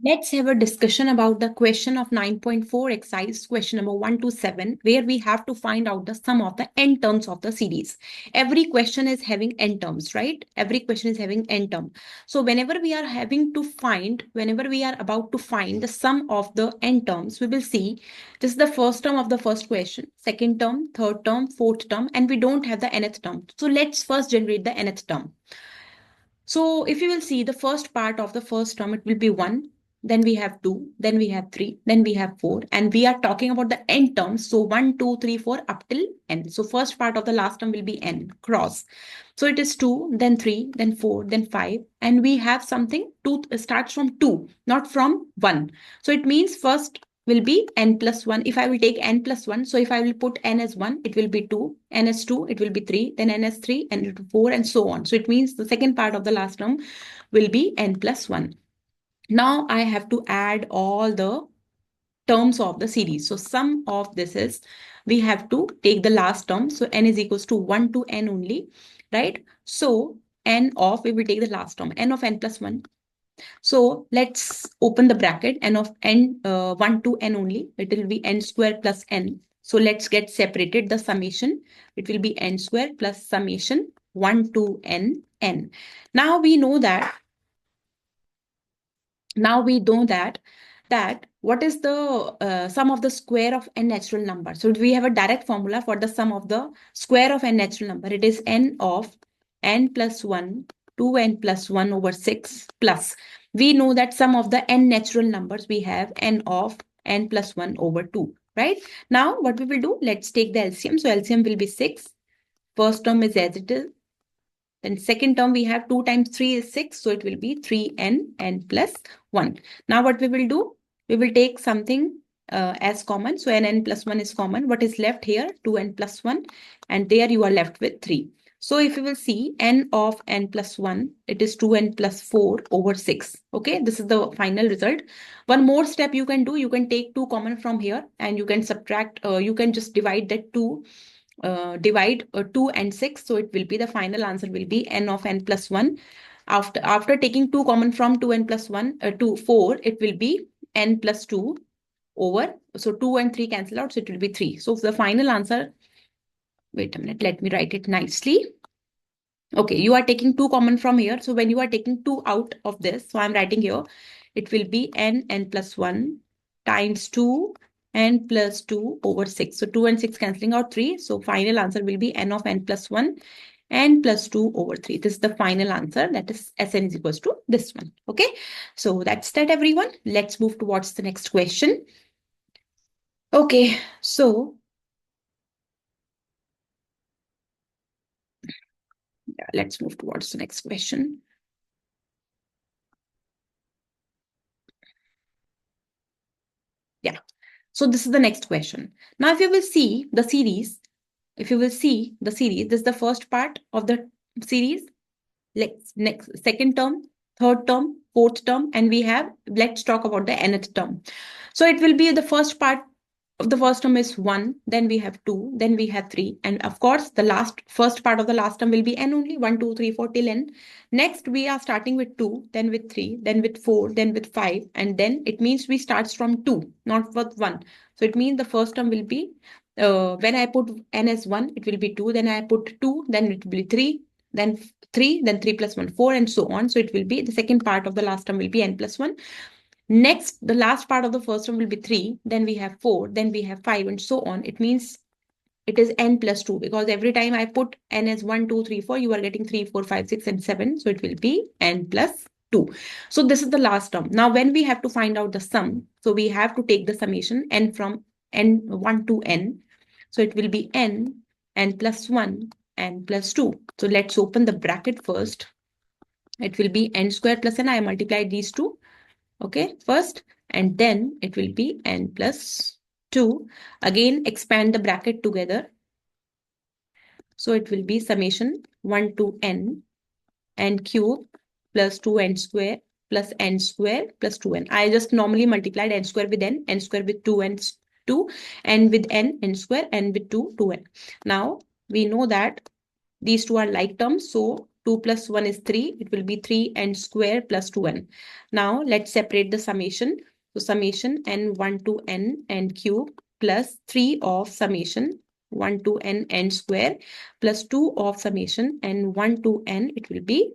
Let's have a discussion about the question of 9.4 exercise, question number 1 to 7, where we have to find out the sum of the n terms of the series. Every question is having n terms, right? Every question is having n term. So whenever we are about to find the sum of the n terms, we will see this is the first term of the first question, second term, third term, fourth term, and we don't have the nth term. So let's first generate the nth term. So if you will see the first part of the first term, it will be 1, then we have 2, then we have 3, then we have 4, and we are talking about the n terms. So 1, 2, 3, 4 up till n. So first part of the last term will be n cross. So it is 2, then 3, then 4, then 5, and we have something 2 starts from 2, not from 1. So it means first will be n plus 1. If I will take n plus 1, so if I will put n as 1, it will be 2, n as 2, it will be 3, then n as 3, and 4, and so on. So it means the second part of the last term will be n plus 1. Now I have to add all the terms of the series. So sum of this is, we have to take the last term. So n is equals to 1 to n only, right? So n of, we will take the last term, n of n plus 1. So let's open the bracket, n of n 1 to n only. It will be n square plus n. So let's get separated the summation. It will be n square plus summation 1 to n n. Now we know that what is the sum of the square of n natural number. So we have a direct formula for the sum of the square of n natural number. It is n of n plus 1 2n plus 1 over 6 plus. We know that sum of the n natural numbers, we have n of n plus 1 over 2, right? Now what we will do, let's take the LCM. So LCM will be 6. First term is as it is. Then second term we have 2 times 3 is 6. So it will be 3n n plus 1. Now what we will do, we will take something as common. So n plus 1 is common. What is left here? 2n plus 1. And there you are left with 3. So if you will see n of n plus 1, it is 2n plus 4 over 6. Okay, this is the final result. One more step you can do, you can take 2 common from here and you can subtract, you can just divide that 2. Divide 2 and 6. So it will be, the final answer will be n of n plus 1. After taking 2 common from 2n plus 1 to 4, it will be n plus 2 over. So 2 and 3 cancel out. So it will be 3. So the final answer, wait a minute, let me write it nicely. Okay, you are taking 2 common from here. So when you are taking 2 out of this, so I'm writing here, it will be n plus 1 times 2 n plus 2 over 6. So 2 and 6 cancelling out 3. So final answer will be n of n plus 1 n plus 2 over 3. This is the final answer. That is Sn is equals to this one. Okay. So that's that, everyone. Let's move towards the next question. Okay. So let's move towards the next question. Yeah. So this is the next question. Now, if you will see the series, this is the first part of the series. Next, second term, third term, fourth term, and let's talk about the nth term. So it will be the first part of the first term is 1, then we have 2, then we have 3, and of course the first part of the last term will be n only, 1 2 3 4 till n. Next we are starting with 2, then with 3, then with 4, then with 5, and then it means we starts from 2, not with 1. So it means the first term will be, when I put n as 1, it will be 2, then I put 2, then it will be 3, then 3, then 3 plus 1 4, and so on. So it will be, the second part of the last term will be n plus 1. Next, the last part of the first term will be 3, then we have 4, then we have 5, and so on. It means it is n plus 2, because every time I put n as 1 2 3 4, you are getting 3 4 5 6 and 7. So it will be n plus 2. So this is the last term. Now when we have to find out the sum, so we have to take the summation n from n 1 to n. So it will be n plus 1 n plus 2. So let's open the bracket first. It will be n square plus n. I multiplied these two. Okay, first, and then it will be n plus 2. Again, expand the bracket together. So it will be summation 1 to n cube plus 2n square plus n square plus 2n. I just normally multiplied n square with n square with 2n 2, and with n square, and with 2 2n. Now we know that these two are like terms, so 2 plus 1 is 3. It will be 3n square plus 2n. Now let's separate the summation. So summation n1 to n n cube plus 3 of summation 1 to n square plus 2 of summation n1 to n. It will be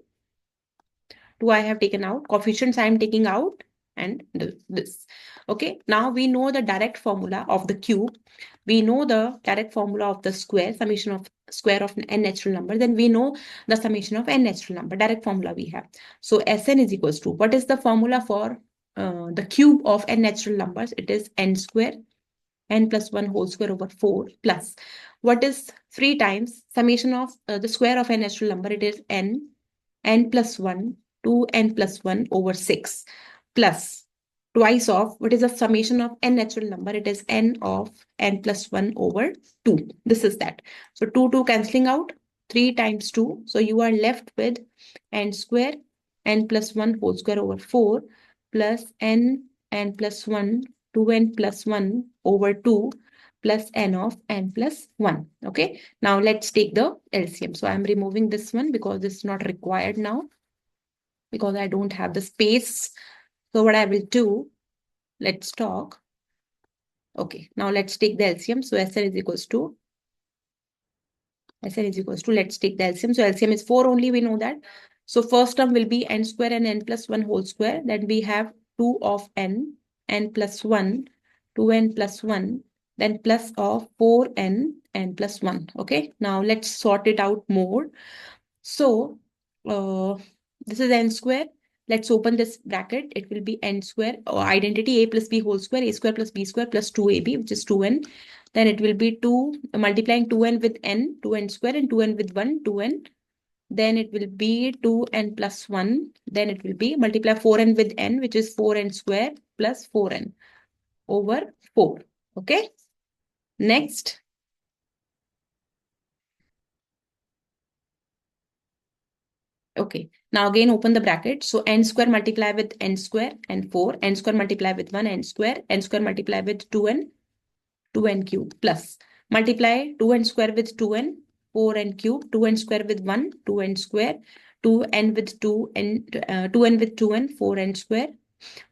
2 I have taken out. Coefficients I am taking out and this. Okay. Now we know the direct formula of the cube. We know the direct formula of the square, summation of square of n natural number. Then we know the summation of n natural number. Direct formula we have. So Sn is equals to, what is the formula for the cube of n natural numbers? It is n square, n plus 1 whole square over 4 plus, what is 3 times summation of the square of n natural number? It is n plus 1, 2n plus 1 over 6 plus twice of, what is the summation of n natural number? It is n of n plus 1 over 2. This is that. So 2 cancelling out, 3 times 2. So you are left with n square, n plus 1 whole square over 4 plus n plus 1, 2n plus 1 over 2 plus n of n plus 1. Okay. Now let's take the LCM. So I'm removing this one because this is not required now, because I don't have the space. So what I will do, let's talk. Okay, now let's take the LCM. So Sn is equals to, let's take the LCM. So LCM is 4 only, we know that. So first term will be n square and n plus 1 whole square. Then we have 2 of n plus 1, 2n plus 1, then plus of 4n, n plus 1. Okay, now let's sort it out more. So this is n square. Let's open this bracket. It will be n square, or identity a plus b whole square, a square plus b square plus 2ab, which is 2n. Then it will be 2 multiplying 2n with n, 2n square, and 2n with 1, 2n. Then it will be 2n plus 1. Then it will be multiply 4n with n, which is 4n square plus 4n over 4. Okay. Next. Okay, now again open the bracket. So n square multiply with n square and 4, n square multiply with 1 n square multiply with 2n, 2n cube plus multiply 2n square with 2n, 4n cube, 2n square with 1, 2n square, 2n with 2n, 2n with 2n, 4n square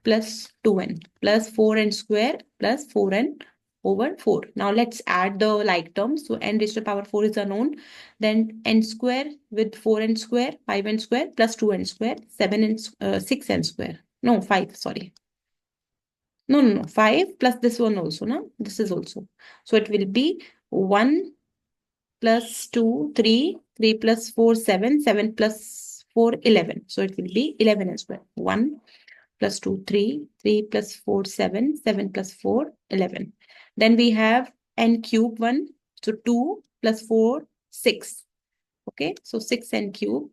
plus 2n plus 4n square plus 4n over 4. Now let's add the like terms. So n raised to the power 4 is unknown. Then n square with 4n square, 5n square plus 2n square, 7n, 6n square. No, 5, sorry. No, 5 plus this one also, no? This is also. So it will be 1 plus 2, 3, 3 plus 4, 7, 7 plus 4, 11. So it will be 11n square. 1 plus 2, 3, 3 plus 4, 7, 7 plus 4, 11. Then we have n cube 1. So 2 plus 4, 6. Okay, so 6n cube.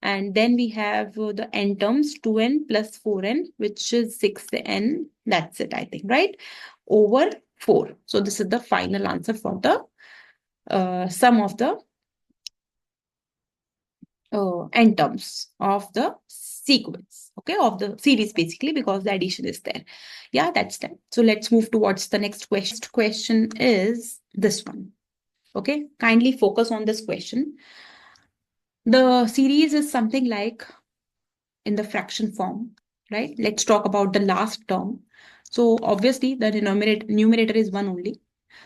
And then we have the n terms, 2n plus 4n, which is 6n. That's it, I think, right? Over 4. So this is the final answer for the sum of the n terms of the sequence, okay, of the series basically, because the addition is there. Yeah, that's that. So let's move towards the next question. Question is this one. Okay, kindly focus on this question. The series is something like in the fraction form, right? Let's talk about the last term. So obviously the numerator is 1 only.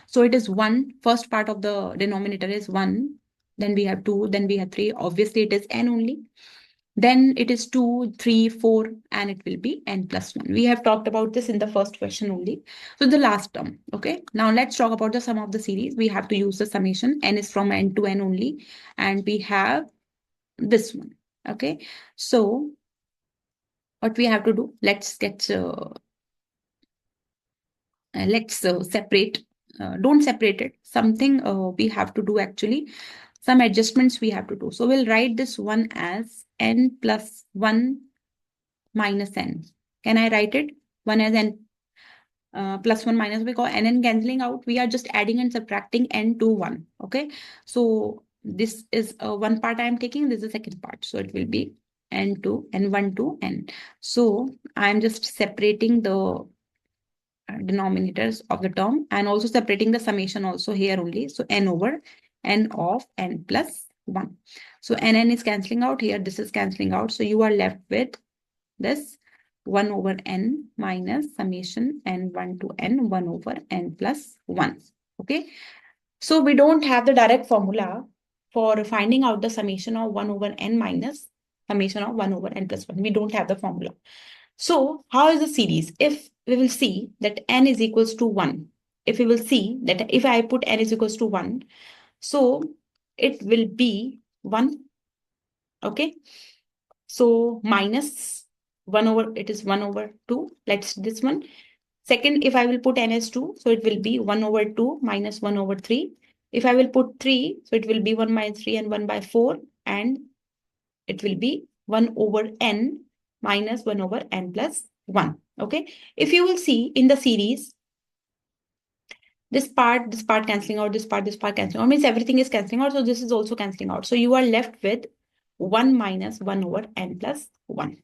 So it is 1, first part of the denominator is 1. Then we have 2, then we have 3. Obviously it is n only. Then it is 2, 3, 4, and it will be n plus 1. We have talked about this in the first question only. So the last term, okay? Now let's talk about the sum of the series. We have to use the summation. N is from n to n only. And we have this one, okay? So what we have to do, let's separate. Don't separate it. Something we have to do actually. Some adjustments we have to do. So we'll write this one as n plus 1 minus n. Can I write it? 1 as n plus 1 minus, because n cancelling out, we are just adding and subtracting n to 1. Okay. So this is one part I am taking. This is the second part. So it will be n1 to n. So I am just separating the denominators of the term and also separating the summation also here only. So n over n of n plus 1. So NN is cancelling out here. This is cancelling out. So you are left with this 1 over n minus summation n1 to n 1 over n plus 1. Okay. So we don't have the direct formula for finding out the summation of 1 over n minus summation of 1 over n plus 1. We don't have the formula. So how is the series? If we will see that n is equals to 1, if we will see that if I put n is equals to 1, so it will be 1. Okay. So minus 1 over, it is 1 over 2. Let's this one. Second, if I will put n as 2, so it will be 1 over 2 minus 1 over 3. If I will put 3, so it will be 1 minus 3 and 1 by 4. And it will be 1 over n minus 1 over n plus 1. Okay. If you will see in the series, this part cancelling out, this part cancelling out, means everything is cancelling out. So this is also cancelling out. So you are left with 1 minus 1 over n plus 1.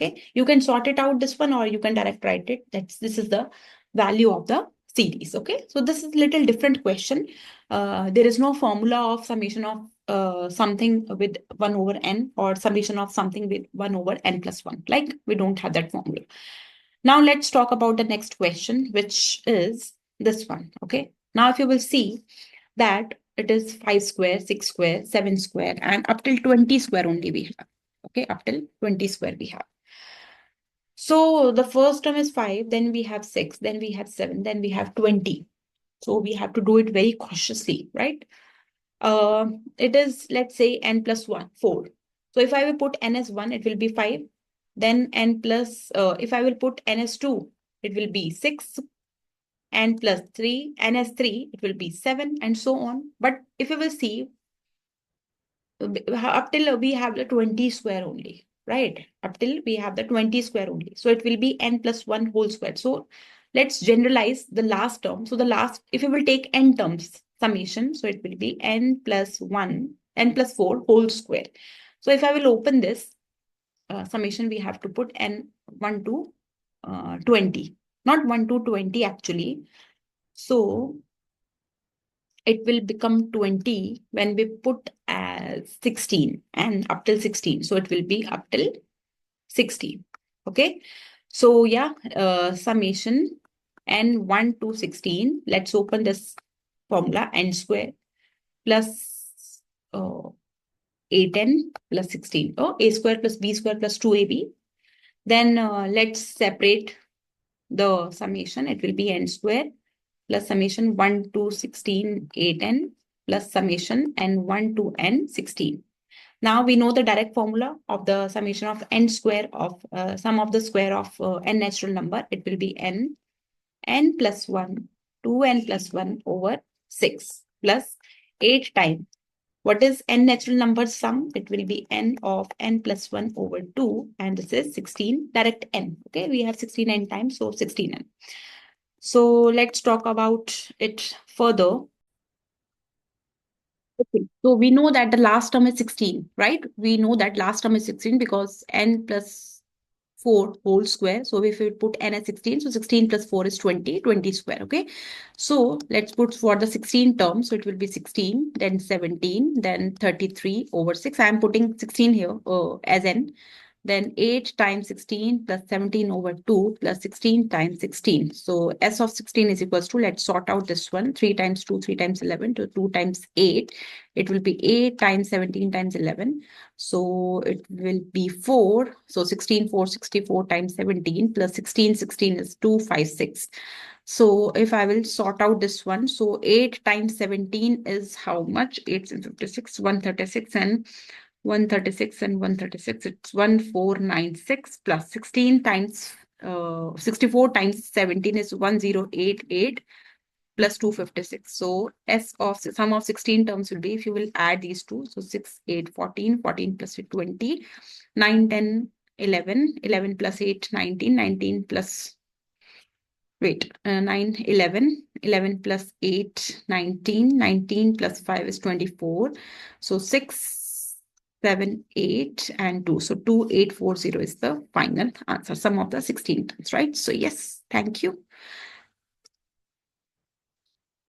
Okay. You can sort it out this one, or you can direct write it. This is the value of the series. Okay. So this is a little different question. There is no formula of summation of something with 1 over n or summation of something with 1 over n plus 1. Like we don't have that formula. Now let's talk about the next question, which is this one. Okay. Now if you will see that it is 5 square, 6 square, 7 square, and up till 20 square only we have. Okay. Up till 20 square we have. So the first term is 5, then we have 6, then we have 7, then we have 20. So we have to do it very cautiously, right? It is, let's say, n plus 1, 4. So if I will put n as 1, it will be 5. Then n plus, if I will put n as 2, it will be 6. N plus 3, n as 3, it will be 7, and so on. But if you will see, up till we have the 20 square only, right? Up till we have the 20 square only. So it will be n plus 1 whole square. So let's generalize the last term. So the last, if you will take n terms summation, so it will be n plus 1, n plus 4 whole square. So if I will open this summation, we have to put n 1 to 20, not 1 to 20 actually. So it will become 20 when we put as 16 and up till 16. So it will be up till 16. Okay. So yeah, summation n1 to 16. Let's open this formula, n square plus 8n plus 16. Oh, a square plus b square plus 2ab. Then let's separate the summation. It will be n square plus summation 1 to 16 8n plus summation n1 to n 16. Now we know the direct formula of the summation of n square of sum of the square of n natural number. It will be n plus 1 2n plus 1 over 6 plus 8 times. What is n natural number sum? It will be n of n plus 1 over 2, and this is 16 direct n. Okay, we have 16 n times, so 16n. So let's talk about it further. Okay, so we know that the last term is 16, right? We know that last term is 16 because n plus 4 whole square. So if we put n as 16, so 16 plus 4 is 20, 20 square, okay? So let's put for the 16 term, so it will be 16, then 17, then 33 over 6. I am putting 16 here as n. Then 8 times 16 plus 17 over 2 plus 16 times 16. So S of 16 is equals to, let's sort out this one, 3 times 2, 3 times 11 to 2 times 8. It will be 8 times 17 times 11. So it will be 4. So 16, 4, 64 times 17 plus 16, 16 is 256. So if I will sort out this one, so 8 times 17 is how much? 8 and 56, 136 and 136 and 136. It's 1496 plus 16 times 64 times 17 is 1088 plus 256. So S of sum of 16 terms will be, if you will add these two, so 6, 8, 14, 14 plus 20, 9, 10, 11, 11 plus 8, 19, 19 plus, wait, 9, 11, 11 plus 8, 19, 19 plus 5 is 24. So 6, 7, 8, and 2. So 2840 is the final answer, sum of the 16 terms, right? So yes, thank you.